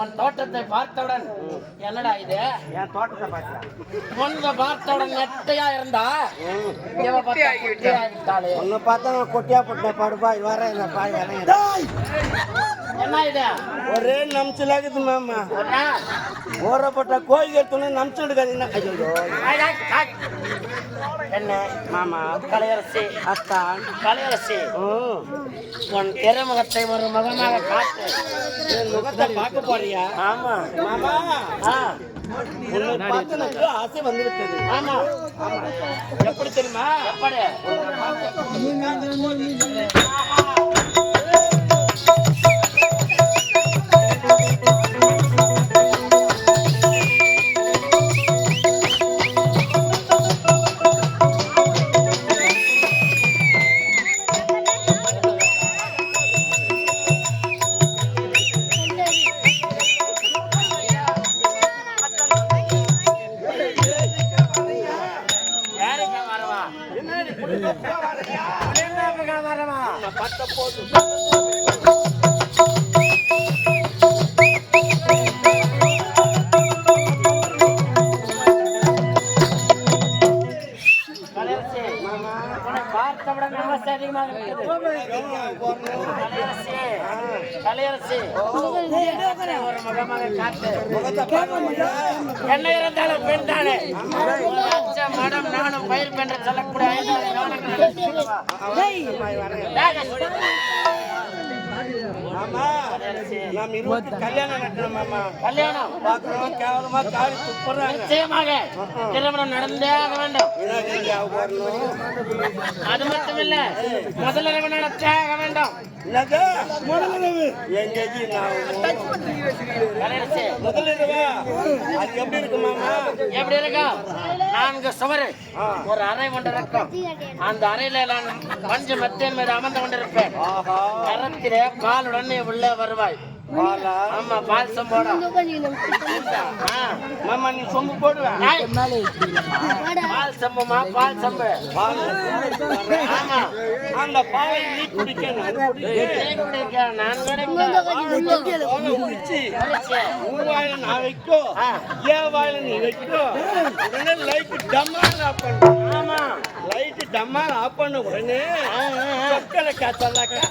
உன் தோட்டத்தை பார்த்தவுடன் என்னடா இது? என் தோட்டத்தை பார்த்தியா? உன்னை பார்த்தவுடன் நெட்டையா இருந்தா உன்னை பார்த்தா கொட்டியா போட்ட படுப்பா வர என்ன இது? ஒரே நம்சலாகுது மாமா. ஓரப்பட்ட கோயில் துணை நம்சம் எடுக்காதீங்கன்னா என்ன மாமா கலையரசி அத்தான் கலையரசி உன் திருமுகத்தை ஒரு முகமாக காட்டு. என் முகத்தை பார்க்க போறியா? ஆமா மாமா உன்னை பார்த்து எனக்கு ஆசை வந்து விட்டது. ஆமா ஆமா எப்படி தெரியுமா? எப்படி? என்ன இருந்தாலும் பெண் தானே. மடம் நானும் பயிர் பெற்று சொல்லக்கூடிய நாம் 20 கல்யாணம் நடக்கணும் மாமா. கல்யாணம் பார்க்கணும் கேவலமா காரி துப்புறாங்க. நிச்சயமாக திருமணம் நடந்தே ஆக வேண்டும். அது மட்டும் இல்ல முதலிரவு நடத்தே ஆக வேண்டும். எப்படி இருக்கு மாமா? எப்படி இருக்கும்? 4 சுவரு ஒரு அறை ஒன்று இருக்கும். அந்த அறையில நான் பஞ்சு மெத்தையின் மீது அமர்ந்து கொண்டிருப்பேன். கரத்திலே பாலுடன் நீ உள்ளே வருவாய். ஆமா பால் சம்போட மாமா நீ சொம்பு போடுவேன். பால் சம்புமா பால் சம்பு. ஆமா அந்த பாலை நீ குடிக்க நான் வாயில நான் வைக்கோ ஏன் வாயில நீ வைக்கோ உடனே லைட் டம்மான் ஆஃப் பண்ணு. ஆமா லைட் டம்மான் ஆஃப் பண்ண உடனே சொக்கலை காத்தல்லாக்கா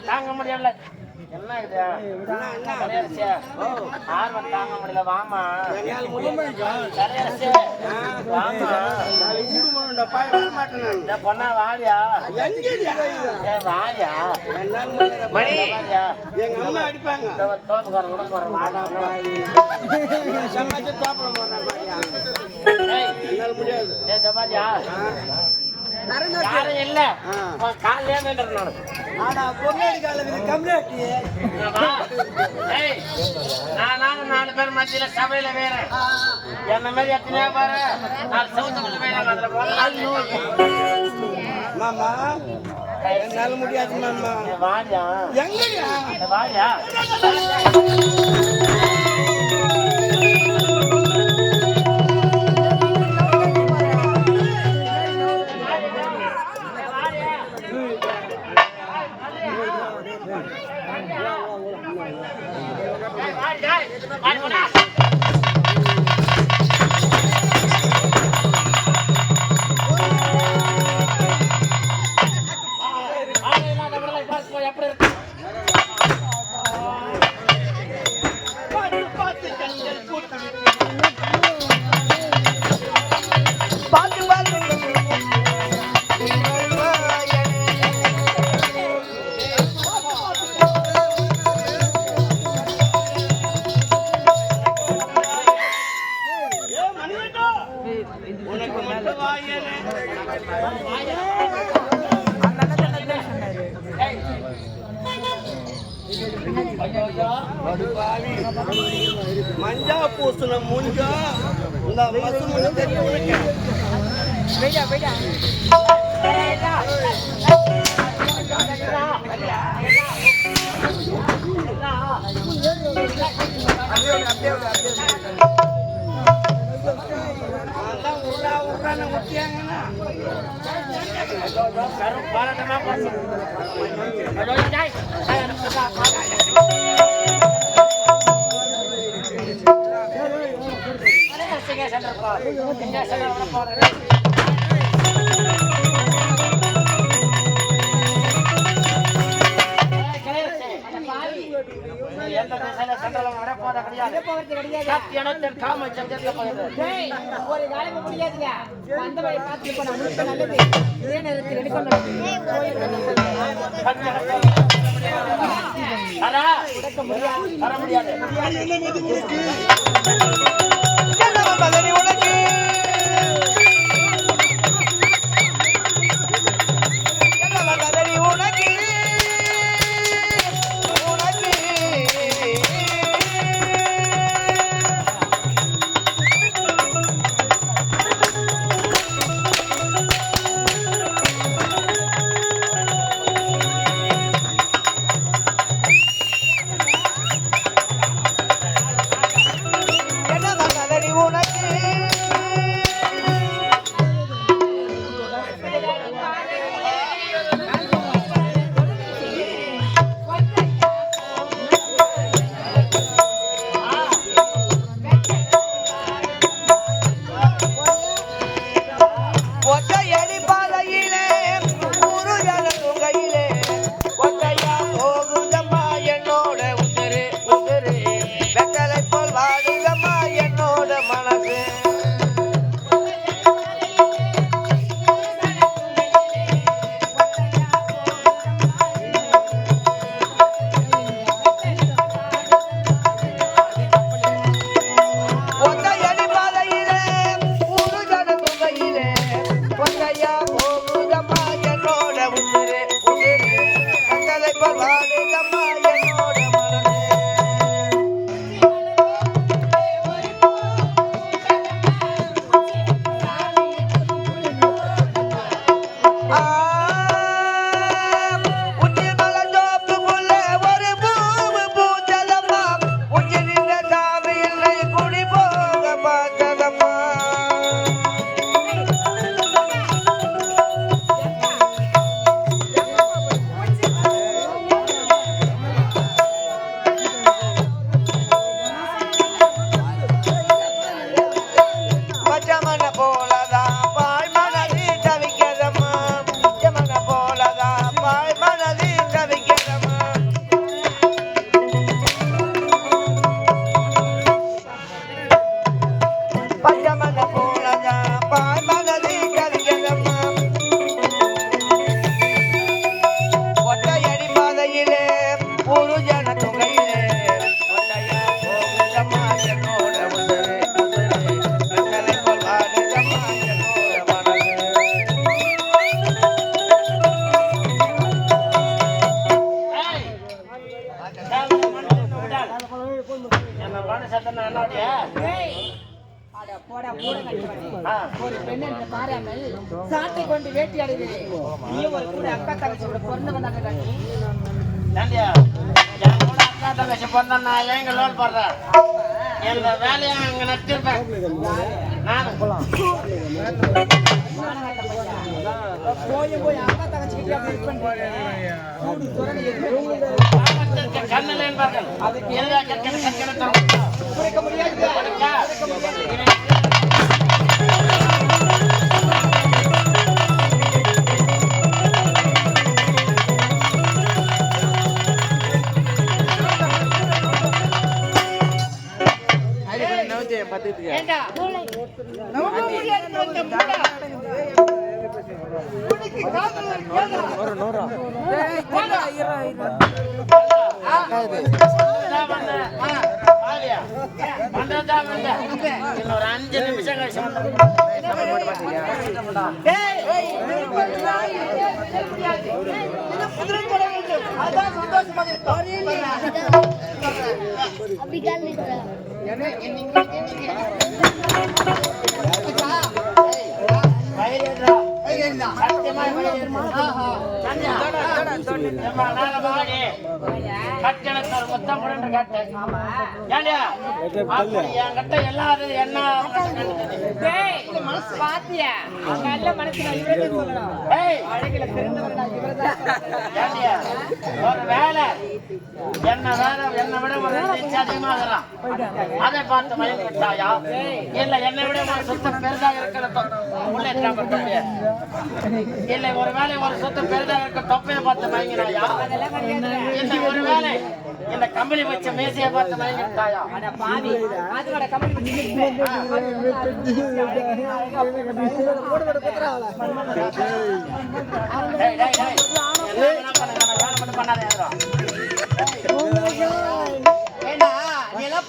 தாங்க முடியல. என்ன இது? ஆர்வம் தாங்க முடியல. வாமா பொண்ணா வாடியா வாடியா மணி எங்க அம்மா அடிப்பாங்க. தோப்புக்காரன் கூட போறேன் சமாளிச்சு சாப்பிட முடியாது. யாரும் இல்ல காலையே நானும் 4 பேர் மத்தியில சபையில வேற என்ன மாதிரி எத்தனையோ பாரு நான் சவுத்துக்குள்ள வேணும். அதுல மாமா என்னால முடியாது மாமா. வாடியா எங்கயா வாடியா எப்படி இருக்கு? மஞ்சா பூசண மூஞ்சா இந்த மசு முன்ன தெரியும் உனக்கு. ஒரு காலமே முடியாதுங்க அந்த மாதிரி பார்த்து போனா நல்லது இதே நேரத்தில் எடுக்கணும் வர முடியாது ஒரு பெண் என்று பாராமல் சாட்டை கொண்டு வேட்டையாடுகிறேன். நீ ஒரு கூட அக்கா தங்கச்சியோட பிறந்து வந்தாங்க. அக்கா தங்கச்சி பிறந்தா நான் எங்க லோன் போடுறேன். எந்த வேலையை அங்க நட்டிருப்பேன். போய் அக்கா தங்கச்சிக்கிட்டே கண்ணில் என்பார்கள். அதுக்கு எதிராக குறைக்க முடியாது. பாவியா பண்றதா வந்து இன்னொரு 5 நிமிஷம் கழிச்சு என்னை விட ஒரு அதிகமாகறான் அதை பார்த்து மயங்கி விட்டாயா இல்ல என்னை விட ஒரு சுத்தம் பெரிதாக இருக்கிற இல்லை ஒருவேளை ஒரு சொத்து பெரிதாக இருக்க தொப்பையை பார்த்து மயங்கினாயா இல்லை ஒருவேளை இந்த கம்பெனி வச்ச மேசையை பார்த்து மயங்கிட்டாயா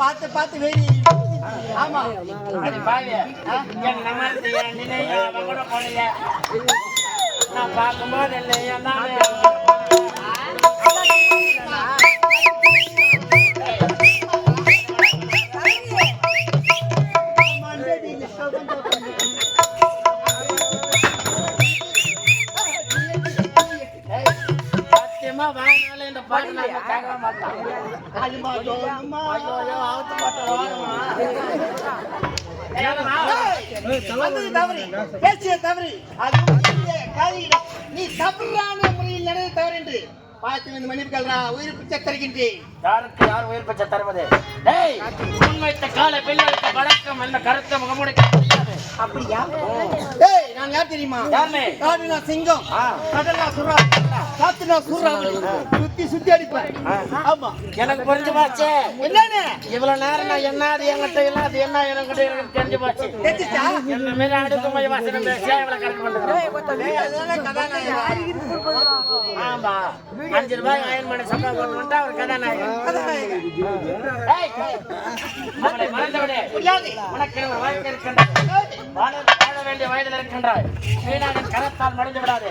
பார்த்து பார்த்து வேடி ஆமா நான் பார்க்கும்போது இல்லையா வாங்கினாலும் இந்த பாட்டு நாங்க கேட்க மாட்டோம் நீ தவறான முறையில் நடந்து தவறு என்று பார்த்து வந்து மன்னிப்புகளா உயிர் பிச்சை தருகின்றேன். யாருக்கு யார் உயிர் பிச்சை தருவது? உண்மைத்த கால பிள்ளைகளுக்கு வழக்கம் என்ன கருத்தை முகமுடிக்க முடியாது. அப்படியா? நான் யார் தெரியுமா? காடுனா சிங்கம், கடலா சுறா, காத்துனா சுறா, சுத்தி சுத்தி அடிப்பேன். ஆமா, எனக்கு புரிஞ்சு போச்சு. என்னன்னு இவ்வளவு நேரம் நான் என்ன அது என்கிட்ட இல்ல அது என்ன என்கிட்ட எனக்கு தெரிஞ்சு போச்சு. என்ன மாரி அடுக்குமை வாசனம் பேசியா இவ்வளவு கரெக்ட் பண்ணுறேன். ஆமா, 5 ரூபாய் அயன் பண்ணி சம்பளம் கொண்டு வந்தா ஒரு கதாநாயகன். அவனை மறந்துவிடு. உனக்கு ஒரு வாழ்க்கை இருக்கின்றது. வாழ வேண்டிய வயதில் இருக்கின்றாய். வீணாக கரத்தால் மடிந்து விடாது.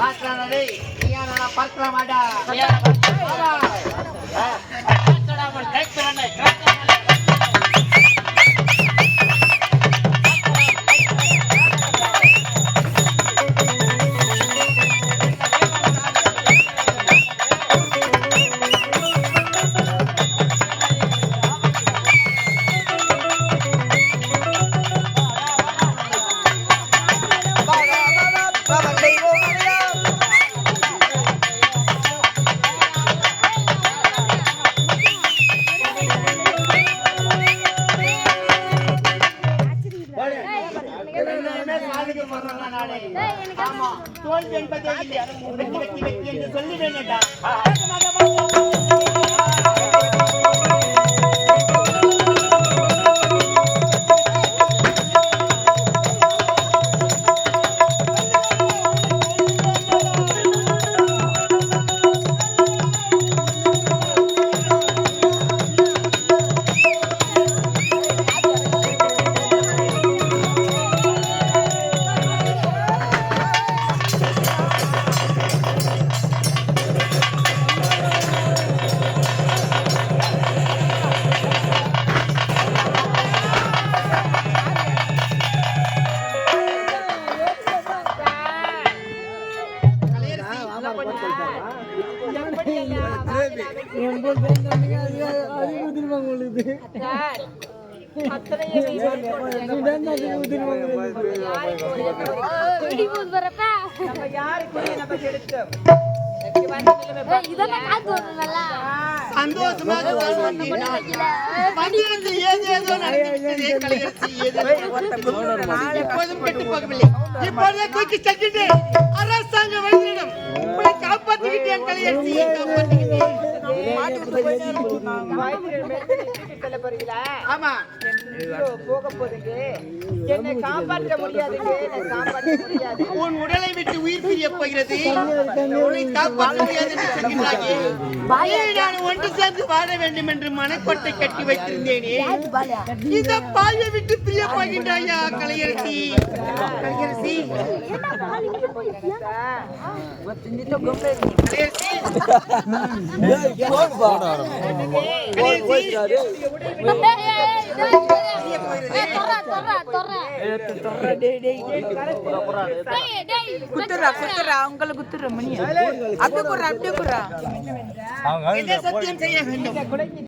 பார்க்கலாம் மாட்டா தோல்வி என்பதே இல்லை. வெற்றி வெற்றி வெற்றி என்று சொல்லி வேண்டா. அரசாங்க காப்பாற்றிக்கிட்டேன். ஆமா போக போதுங்க என்னை காப்பாற்ற முடியாதுங்க என்னை காப்பாற்ற முடியாது உன் உடலை விட்டு உயிர் பிரிய போகிறது உன்னை காப்பாற்ற முடியாது என்று சொல்கிறாயே. நான் ஒன்று சேர்ந்து வாழ வேண்டும் என்று மனக்கோட்டை கட்டி வைத்திருந்தேனே, இந்த பாயை விட்டு பிரிய போகின்றாயா கலையரசி? கலையரசி, குத்துறா உங்களை குத்துற மணி அப்படியே குறா என்ன சத்தியம் செய்ய வேண்டும்?